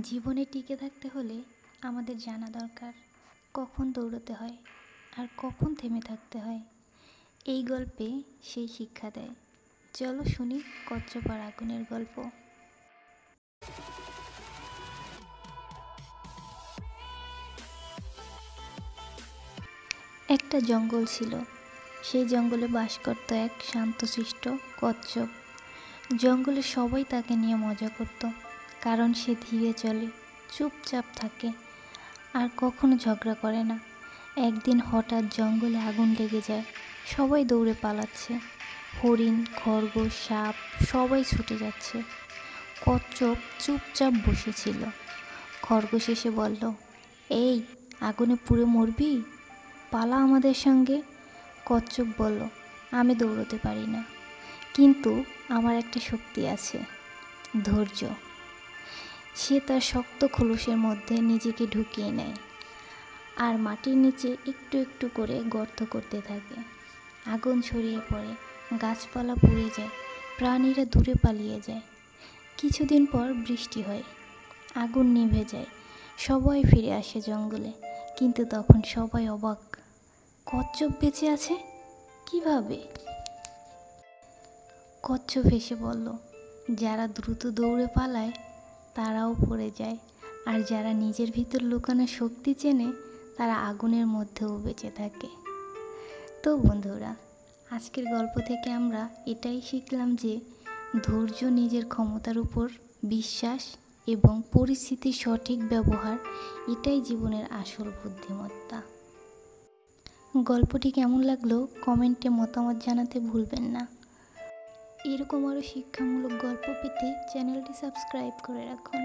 জীবনে টিকে থাকতে হলে আমাদের জানা দরকার কখন দৌড়তে হয় আর কখন থেমে থাকতে হয়। এই গল্পে সেই শিক্ষা দেয়। চলো শুনি কচ্ছপ আর আগুনের গল্প। একটা জঙ্গল ছিল। সেই জঙ্গলে বাস করত এক শান্তশিষ্ট কচ্ছপ। জঙ্গলে সবাই তাকে নিয়ে মজা করত, কারণ সে ধীরে চলে, চুপচাপ থাকে আর কখনো ঝগড়া করে না। একদিন হঠাৎ জঙ্গলে আগুন লেগে যায়। সবাই দৌড়ে পালাচ্ছে। হরিণ, খরগোশ, সাপ সবাই ছুটে যাচ্ছে। কচ্ছপ চুপচাপ বসেছিল। খরগোশ এসে বলল, এই আগুনে পুড়ে মরবি, পালা আমাদের সঙ্গে। কচ্ছপ বলল, আমি দৌড়তে পারি না, কিন্তু আমার একটা শক্তি আছে, ধৈর্য। সে তার শক্ত খোলসের মধ্যে নিজেকে ঢুকিয়ে নেয় আর মাটির নিচে একটু একটু করে গর্ত করতে থাকে। আগুন ছড়িয়ে পড়ে, গাছপালা পুড়ে যায়, প্রাণীরা দূরে পালিয়ে যায়। কিছুদিন পর বৃষ্টি হয়, আগুন নিভে যায়, সবাই ফিরে আসে জঙ্গলে। কিন্তু তখন সবাই অবাক, কচ্ছপ বেঁচে আছে কিভাবে? কচ্ছপ হেসে বলল, যারা দ্রুত দৌড়ে পালায় তারাও পড়ে যায়, আর যারা নিজের ভিতর লুকানো শক্তি চেনে তারা আগুনের মধ্যেও বেঁচে থাকে। তো বন্ধুরা, আজকের গল্প থেকে আমরা এটাই শিখলাম যে ধৈর্য, নিজের ক্ষমতার উপর বিশ্বাস এবং পরিস্থিতির সঠিক ব্যবহার, এটাই জীবনের আসল বুদ্ধিমত্তা। গল্পটি কেমন লাগলো কমেন্টে মতামত জানাতে ভুলবেন না। এরকম আরও শিক্ষামূলক গল্প পেতে চ্যানেলটি সাবস্ক্রাইব করে রাখুন।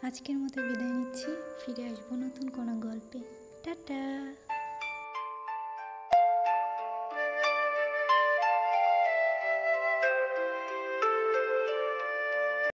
আজকের মতো বিদায় নিচ্ছি, ফিরে আসবো নতুন কোনো গল্পে। টাটা।